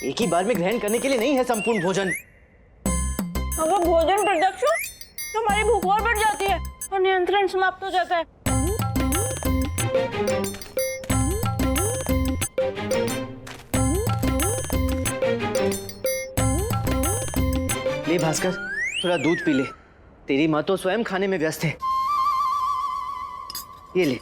एक ही बार में ग्रहण करने के लिए नहीं है संपूर्ण भोजन। अगर भोजन प्रत्यक्ष हो तो हमारी भूख और बढ़ जाती है और नियंत्रण समाप्त हो जाता है। ले भास्कर, थोड़ा दूध पी ले। तेरी माँ तो स्वयं खाने में व्यस्त है। ये ले।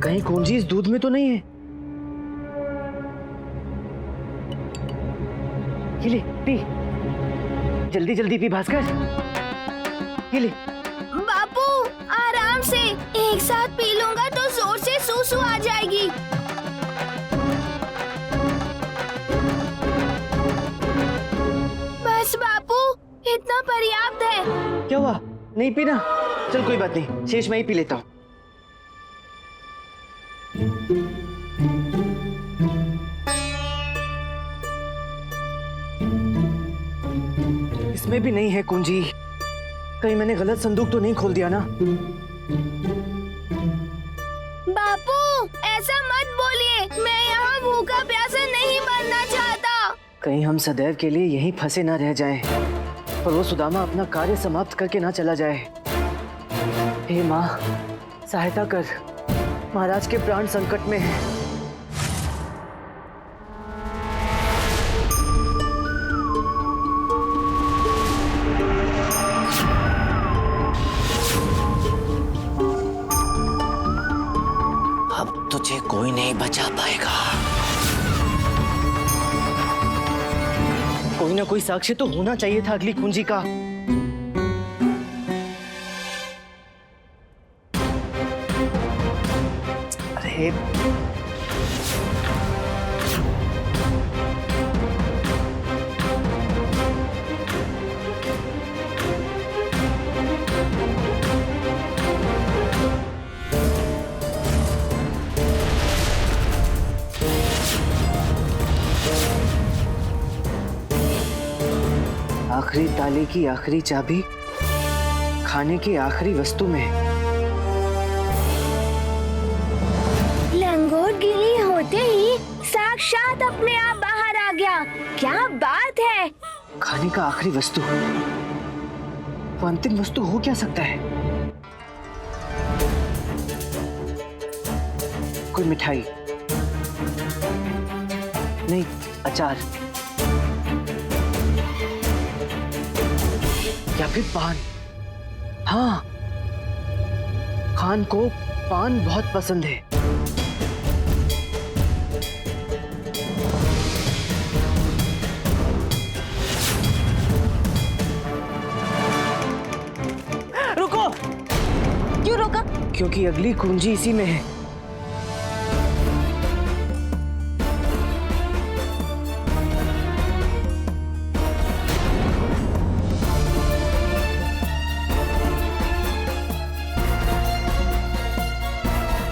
कहीं कुंजी इस दूध में तो नहीं है? ये ले, पी। जल्दी जल्दी पी भास्कर। ये ले। बापू आराम से, एक साथ पी लूंगा तो जोर से सूसू आ जाएगी। बस बापू, इतना पर्याप्त है। क्या हुआ? नहीं पीना? चल कोई बात नहीं, शेष मैं ही पी लेता हूँ। इसमें भी नहीं है कुंजी। कहीं मैंने गलत संदूक तो नहीं खोल दिया ना? बापू ऐसा मत बोलिए, मैं यहाँ भूखा प्यासा नहीं मरना चाहता। कहीं हम सदैव के लिए यहीं फंसे ना रह जाएं और वो सुदामा अपना कार्य समाप्त करके ना चला जाए। हे माँ, सहायता कर। महाराज के प्राण संकट में हैं। अब तुझे कोई नहीं बचा पाएगा। कोई ना कोई साक्ष्य तो होना चाहिए था अगली कुंजी का। अरे आखिरी ताले की आखिरी चाबी खाने की आखिरी वस्तु में। लंगोट गिली होते ही साक्षात अपने आप बाहर आ गया। क्या बात है। खाने का आखिरी वस्तु, वो अंतिम वस्तु हो क्या सकता है? कोई मिठाई? नहीं, अचार या फिर पान। हाँ, खान को पान बहुत पसंद है। रुको। क्यों रोका? क्योंकि अगली कुंजी इसी में है।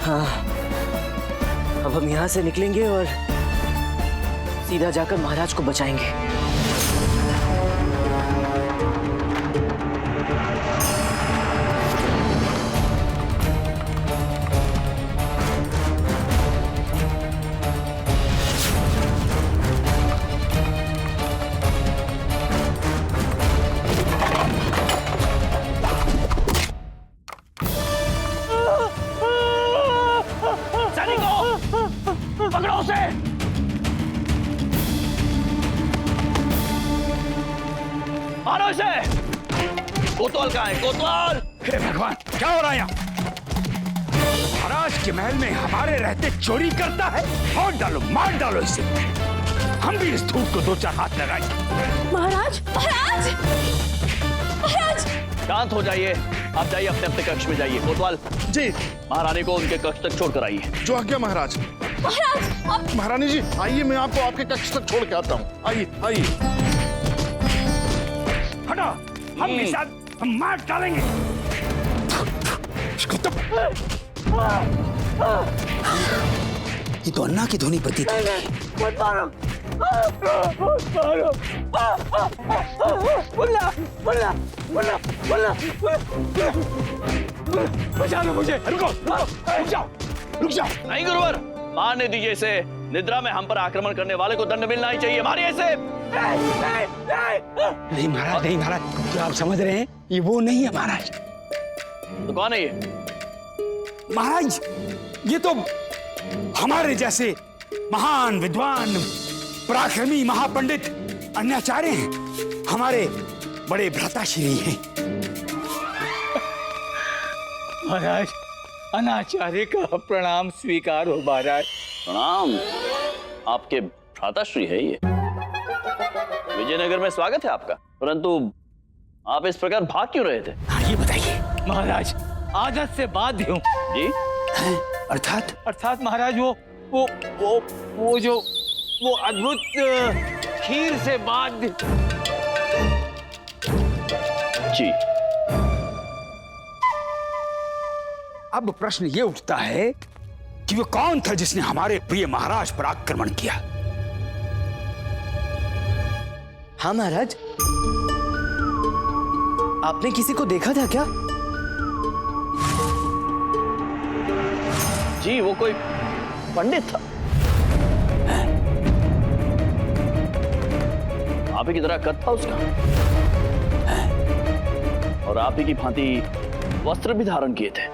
हाँ, अब हम यहाँ से निकलेंगे और सीधा जाकर महाराज को बचाएंगे। पकड़ो उसे। मारो इसे। कोतवाल कहाँ है? कोतवाल! हे भगवान, क्या हो रहा है यहाँ? महाराज के महल में हमारे रहते चोरी करता है। फोड़ डालो, मार डालो इसे। हम भी इस धूप को दो चार हाथ लगाएंगे। महाराज, महाराज, महाराज! शांत हो जाइए। आप जाइए, अपने अपने कक्ष में जाइए। कोतवाल जी। महारानी को उनके कक्ष तक छोड़कर आइए। जो आज्ञा महाराज। महाराज आप... महारानी जी आइए, मैं आपको आपके कक्ष तक छोड़ के आता हूँ। आइए आइए। हटो, हम भी साथ हम मार डालेंगे। ये तो अन्ना की ध्वनि प्रतीत होती है। मत मारो। मुन्ना मुन्ना मुन्ना मुन्ना बचा लो मुझे। रुको रुक जाओ रुक जाओ। नहीं गुरुवर, मारने दीजिए इसे। निद्रा में हम पर आक्रमण करने वाले को दंड मिलना ही चाहिए। मारिए इसे। नहीं महाराज, नहीं महाराज, क्या आप समझ रहे हैं? ये वो नहीं है महाराज। तो कौन है ये? महाराज ये तो हमारे जैसे महान विद्वान पराक्रमी महापंडित अन्याचार्य हैं, हमारे बड़े भ्राताश्री हैं। महाराज अनाचार्य का प्रणाम स्वीकार हो महाराज। प्रणाम। आपके भ्राताश्री है ये। विजयनगर में स्वागत है आपका, परंतु आप इस प्रकार भाग क्यों रहे थे? हाँ ये बताइए। महाराज आदत से बाध्य हूँ। जी? अर्थात महाराज वो जो अद्भुत खीर से बाध्य। जी। अब प्रश्न ये उठता है कि वो कौन था जिसने हमारे प्रिय महाराज पर आक्रमण किया? हाँ महाराज, आपने किसी को देखा था क्या? जी, वो कोई पंडित था। आप ही की तरह कद था उसका, और आप ही की भांति वस्त्र भी धारण किए थे।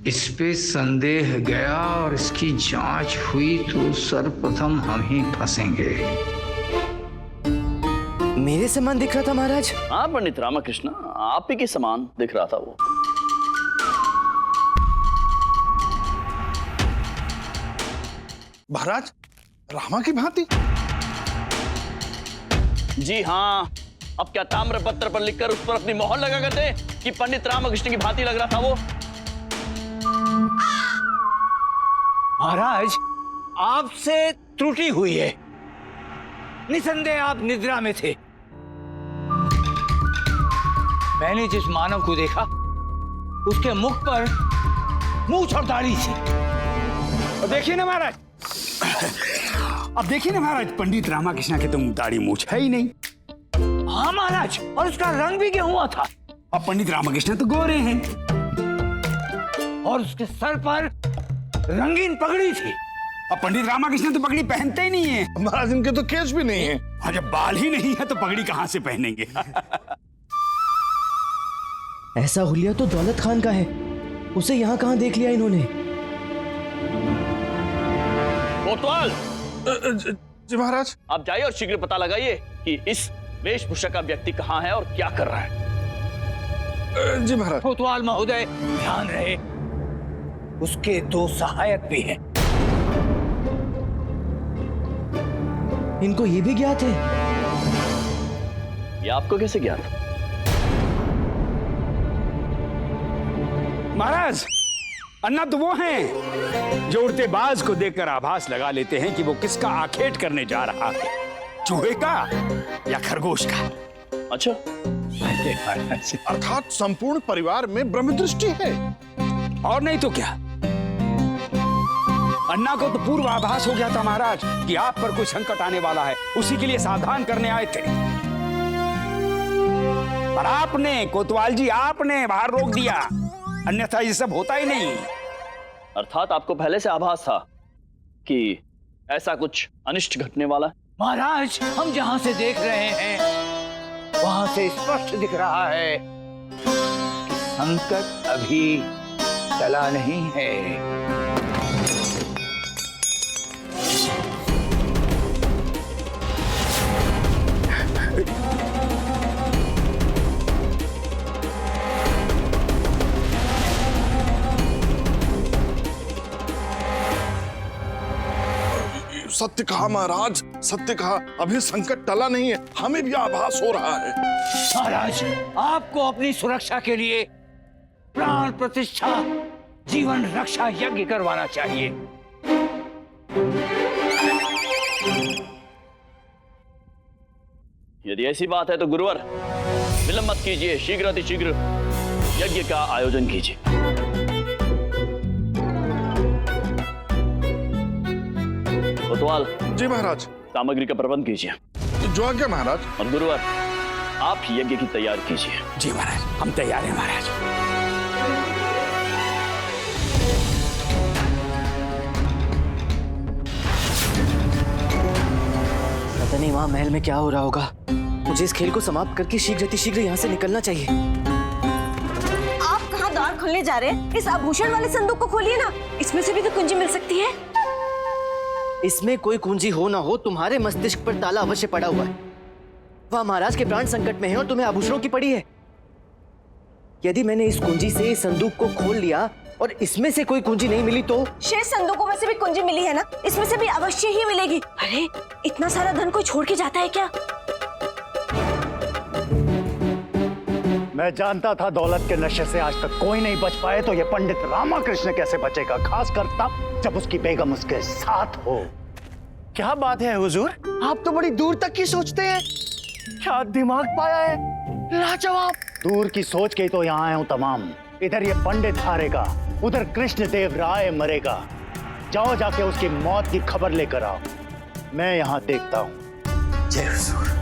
इस पे संदेह गया और इसकी जांच हुई तो सर्वप्रथम हम ही फंसेंगे। मेरे समान दिख रहा था महाराज। हाँ पंडित रामकृष्ण, आप ही के समान दिख रहा था वो। महाराज रामा की भांति? जी हाँ। अब क्या ताम्र पत्र पर लिखकर उस पर अपनी मोहर लगा कर दे कि पंडित रामकृष्ण की भांति लग रहा था वो? महाराज आपसे त्रुटि हुई है। निसंदेह आप निद्रा में थे। मैंने जिस मानव को देखा उसके मुख पर मूंछ और दाढ़ी थी। और देखिए ना महाराज, अब देखिए ना महाराज, पंडित रामकृष्ण के तो दाढ़ी मूंछ है ही नहीं। हाँ महाराज, और उसका रंग भी गेहुआ था। अब पंडित रामकृष्ण तो गोरे हैं, और उसके सर पर रंगीन पगड़ी थी। अब पंडित रामकृष्ण तो पगड़ी पहनते ही नहीं है। महाराज इनके तो केश भी नहीं है। और जब बाल ही नहीं है तो पगड़ी कहां से पहनेंगे? ऐसा हुलिया तो दौलत खान का है, उसे यहाँ कहाँ देख लिया इन्होंने? कोतवाल, जी महाराज। आप जाइए और शीघ्र पता लगाइए कि इस वेशभूषा का व्यक्ति कहाँ है और क्या कर रहा है। जी महाराज। कोतवाल महोदय ध्यान रहे, उसके 2 सहायक भी हैं। इनको ये भी ज्ञात है? ये आपको कैसे ज्ञात? महाराज अन्ना तो वो हैं जो उड़ते बाज को देखकर आभास लगा लेते हैं कि वो किसका आखेट करने जा रहा है, चूहे का या खरगोश का। अच्छा, अर्थात संपूर्ण परिवार में ब्रह्मदृष्टि है। और नहीं तो क्या, अन्ना को तो पूर्व आभास हो गया था महाराज कि आप पर कोई संकट आने वाला है, उसी के लिए सावधान करने आए थे। पर आपने, कोतवाल जी, आपने बाहर रोक दिया, अन्यथा ये सब होता ही नहीं। अर्थात आपको पहले से आभास था कि ऐसा कुछ अनिष्ट घटने वाला है। महाराज हम जहां से देख रहे हैं वहां से स्पष्ट दिख रहा है कि संकट अभी टला नहीं है। सत्य कहा महाराज, सत्य कहा। अभी संकट टला नहीं है, हमें भी आभास हो रहा है। महाराज आपको अपनी सुरक्षा के लिए प्राण प्रतिष्ठा जीवन रक्षा यज्ञ करवाना चाहिए। यदि ऐसी बात है तो गुरुवर विलंब मत कीजिए, शीघ्र अतिशीघ्र यज्ञ का आयोजन कीजिए। कोतवाल, जी महाराज। सामग्री का प्रबंध कीजिए। जो आज्ञा महाराज। और गुरुवर, आप यज्ञ की तैयारी कीजिए। जी महाराज, हम तैयार हैं महाराज। पता नहीं वहां महल में क्या हो रहा होगा। मुझे इस खेल को समाप्त करके शीघ्र यहाँ से निकलना चाहिए। आप कहाँ द्वार खोलने जा रहे हैं? इस आभूषण वाले संदूक को खोलिए ना, इसमें से भी तो कुंजी मिल सकती है। इसमें कोई कुंजी हो ना हो, तुम्हारे मस्तिष्क पर ताला अवश्य पड़ा हुआ है। वह महाराज के प्राण संकट में है और तुम्हें आभूषणों की पड़ी है। यदि मैंने इस कुंजी से इस संदूक को खोल लिया और इसमें से कोई कुंजी नहीं मिली तो? शेष संदूकों में से भी कुंजी मिली है ना, इसमें से भी अवश्य ही मिलेगी। अरे इतना सारा धन कोई छोड़ के जाता है क्या? मैं जानता था दौलत के नशे से आज तक कोई नहीं बच पाए, तो ये पंडित रामाकृष्ण कैसे बचेगा, खासकर तब जब उसकी बेगम उसके साथ हो। क्या बात है हुजूर, आप तो बड़ी दूर तक की सोचते हैं। क्या दिमाग पाया है, लाजवाब। दूर की सोच के तो यहाँ आया हूँ तमाम। इधर ये पंडित हारेगा, उधर कृष्णदेव राय मरेगा। जाओ जाके उसकी मौत की खबर लेकर आओ, मैं यहाँ देखता हूँ। जय हुजूर।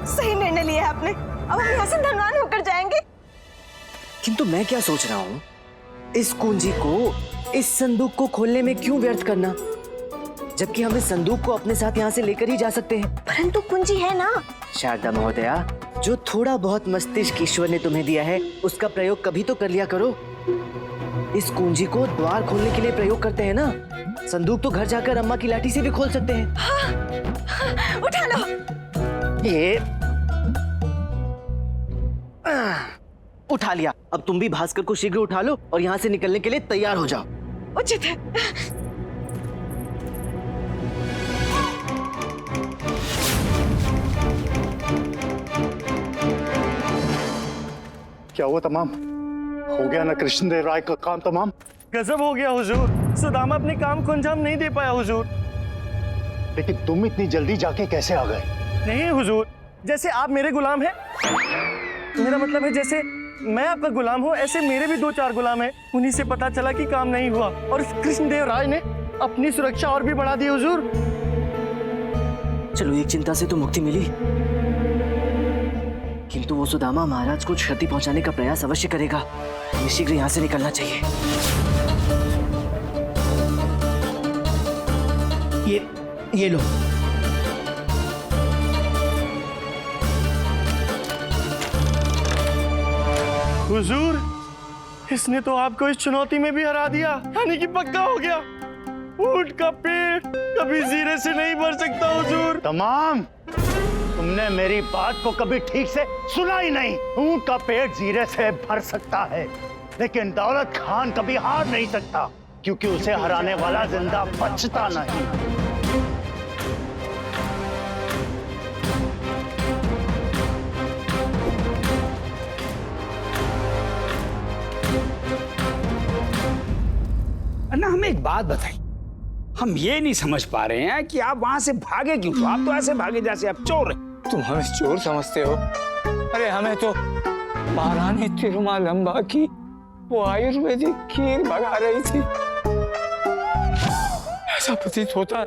सही निर्णय लिया है आपने, अब हम यहाँ से धनवान होकर जाएंगे। किंतु मैं क्या सोच रहा हूँ, इस कुंजी को, इस संदूक को खोलने में क्यों व्यर्थ करना, जबकि हम इस संदूक को अपने साथ यहाँ से लेकर ही जा सकते हैं। परंतु कुंजी है ना। शारदा महोदया, जो थोड़ा बहुत मस्तिष्क ईश्वर ने तुम्हें दिया है उसका प्रयोग कभी तो कर लिया करो। इस कुंजी को द्वार खोलने के लिए प्रयोग करते हैं ना, संदूक तो घर जाकर अम्मा की लाठी से भी खोल सकते हैं। हाँ, उठा लो। ये उठा लिया, अब तुम भी भास्कर को शीघ्र उठा लो और यहाँ से निकलने के लिए तैयार हो जाओ। उचित है। क्या हुआ तमाम? हो गया ना कृष्णदेव राय का काम तमाम? गजब हो गया हुजूर, सुदामा अपने काम को अंजाम नहीं दे पाया हुजूर। लेकिन तुम इतनी जल्दी जाके कैसे आ गए? नहीं हुजूर, जैसे आप मेरे गुलाम हैं, मेरा मतलब है जैसे मैं आपका गुलाम हूँ, ऐसे मेरे भी 2-4 गुलाम हैं। उन्हीं से पता चला कि काम नहीं हुआ और कृष्णदेव राय ने अपनी सुरक्षा और भी बढ़ा दी हुजूर। चलो, एक चिंता से तो मुक्ति मिली, किंतु वो सुदामा महाराज को क्षति पहुंचाने का प्रयास अवश्य करेगा। हमें शीघ्र यहाँ से निकलना चाहिए। ये लो। हुजूर, इसने तो आपको इस चुनौती में भी हरा दिया, यानी कि पक्का हो गया। ऊंट का पेट कभी जीरे से नहीं भर सकता हुजूर। तमाम, तुमने मेरी बात को कभी ठीक से सुना ही नहीं। ऊंट का पेट जीरे से भर सकता है, लेकिन दौलत खान कभी हार नहीं सकता, क्योंकि उसे हराने वाला जिंदा बचता नहीं। अन्ना, हमें एक बात बताइए, हम ये नहीं समझ पा रहे हैं कि आप वहां से भागे क्यों? तो आप तो ऐसे भागे जैसे आप चोर हैं। तुम हमें चोर समझते हो? अरे हमें तो महारानी तिरुमालंबा की वो आयुर्वेदिक खीर भगा रही थी। ऐसा प्रतीत होता है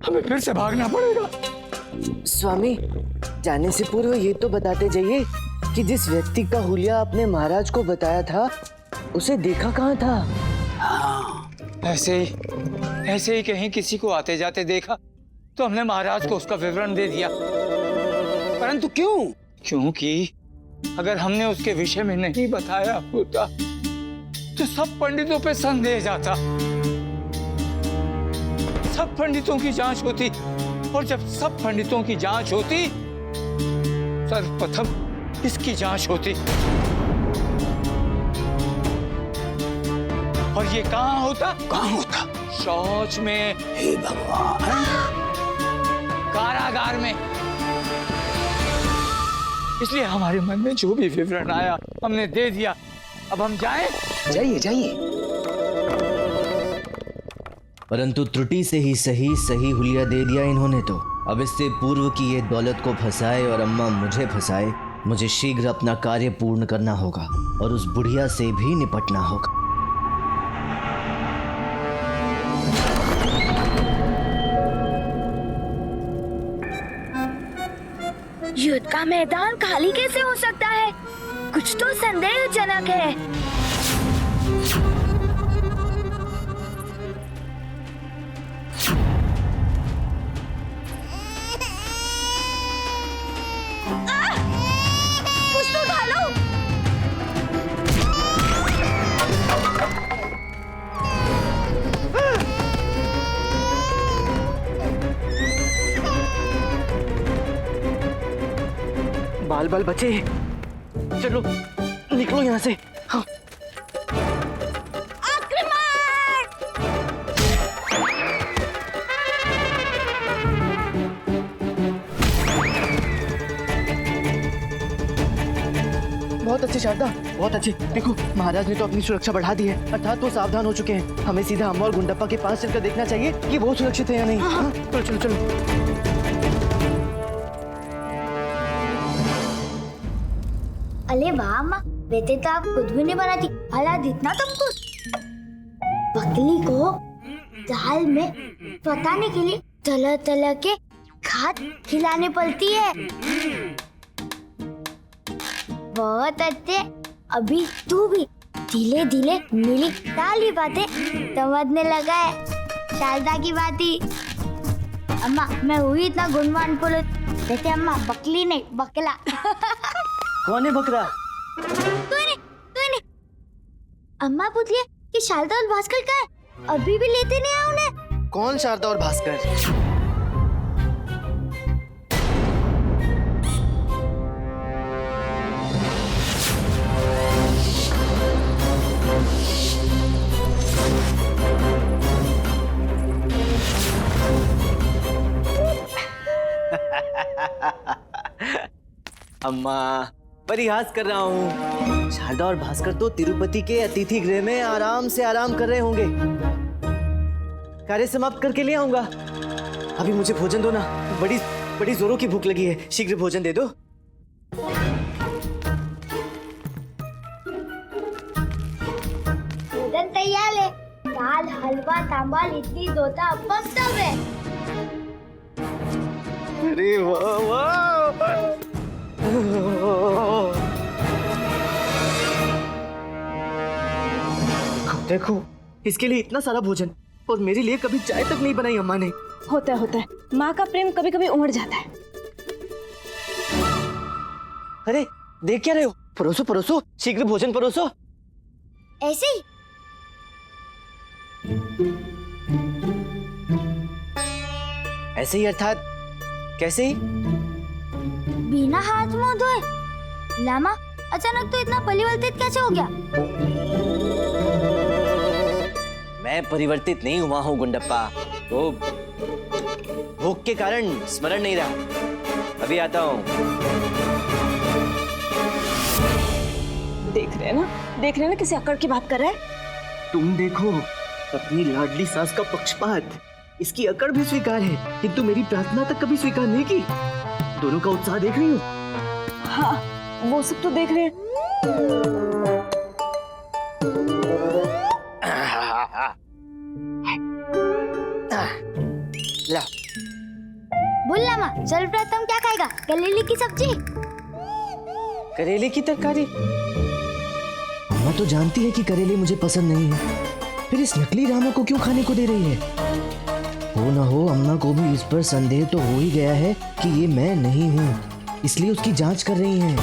हमें फिर से भागना पड़ेगा। स्वामी, जाने से पूर्व ये तो बताते जाइए कि जिस व्यक्ति का हुलिया आपने महाराज को बताया था, उसे देखा कहाँ था? ऐसे ही कहीं किसी को आते जाते देखा तो हमने महाराज को उसका विवरण दे दिया। परंतु क्यों? क्योंकि अगर हमने उसके विषय में नहीं बताया होता तो सब पंडितों पे संदेह जाता, सब पंडितों की जांच होती, और जब सब पंडितों की जांच होती, सर्वप्रथम इसकी जांच होती। और ये कहाँ होता? कहाँ होता? शौच में। हे भगवान! कारागार में। इसलिए हमारे मन में जो भी विवरण आया हमने दे दिया। अब हम जाएं? जाइए जाइए। परंतु त्रुटि से ही सही हुलिया दे दिया इन्होंने तो। अब इससे पूर्व की ये दौलत को फंसाए और अम्मा मुझे फंसाए, मुझे शीघ्र अपना कार्य पूर्ण करना होगा और उस बुढ़िया से भी निपटना होगा। युद्ध का मैदान खाली कैसे हो सकता है? कुछ तो संदेहजनक है। कुछ तो ढालो। बाल बाल बचे, चलो निकलो यहाँ से। हाँ। बहुत अच्छे शारदा, बहुत अच्छे। देखो महाराज ने तो अपनी सुरक्षा बढ़ा दी है, अर्थात वो सावधान हो चुके हैं। हमें सीधा अम्मा और गुंडप्पा के पास चलकर देखना चाहिए कि वो सुरक्षित है या नहीं। हाँ। चलो चलो चलो। अरे वाह अम्मा, वैसे तो आप खुद भी नहीं बनाती, हालात इतना सब कुछ। बकली को दाल में पकाने के लिए तरह तरह के खाद खिलाने पड़ती है। बहुत अच्छे। अभी तू भी धीरे धीरे नीली काली बातें समझने लगा है। शारदा की बाती। अम्मा मैं हुई इतना गुणवान पुरुष। वैसे अम्मा बकली नहीं बकला। कौन है बकरा? तूने। अम्मा पूछिए कि शारदा और भास्कर का है, अभी भी लेते नहीं आए उन्हें। कौन शारदा और भास्कर? अम्मा परिहास कर रहा हूँ। शारदा और भास्कर तो तिरुपति के अतिथि गृह में आराम से आराम कर रहे होंगे। कार्य समाप्त करके ले आऊंगा। अभी मुझे भोजन दो ना, बड़ी बड़ी जोरों की भूख लगी है। शीघ्र भोजन दे दो। भोजन तैयार है। दाल, हलवा, सांभर, इडली, डोसा, अप्पम सब है। अरे वाह वाह। देखो इसके लिए इतना सारा भोजन, और मेरे लिए कभी चाय तक नहीं बनाई अम्मा ने। होता है। माँ का प्रेम कभी कभी उमड़ जाता है। अरे देख क्या रहे हो? परोसो परोसो, शीघ्र भोजन परोसो। ऐसे ही। ऐसे ही अर्थात कैसे ही? बिना हाथ मुंह धोए। लामा अचानक तो इतना परिवर्तित कैसे हो गया? मैं परिवर्तित नहीं हुआ हूँ गुंडप्पा, वो भूख के कारण स्मरण नहीं रहा। अभी आता हूँ। देख रहे हैं ना किसी अकड़ की बात कर रहा है। तुम देखो अपनी लाडली सास का पक्षपात। इसकी अकड़ भी स्वीकार है, किंतु मेरी प्रार्थना तक कभी स्वीकार नहीं की। दोनों का उत्साह देख रही हो? हाँ वो सब तो देख रहे हैं। ला। बोल लामा, सर्वप्रथम क्या खाएगा? करेले की सब्जी? करेले की तरकारी? अम्मा तो जानती है कि करेले मुझे पसंद नहीं है, फिर इस नकली रामा को क्यों खाने को दे रही है? हो ना हो अम्मा को भी इस पर संदेह तो हो ही गया है कि ये मैं नहीं हूँ, इसलिए उसकी जांच कर रही हैं।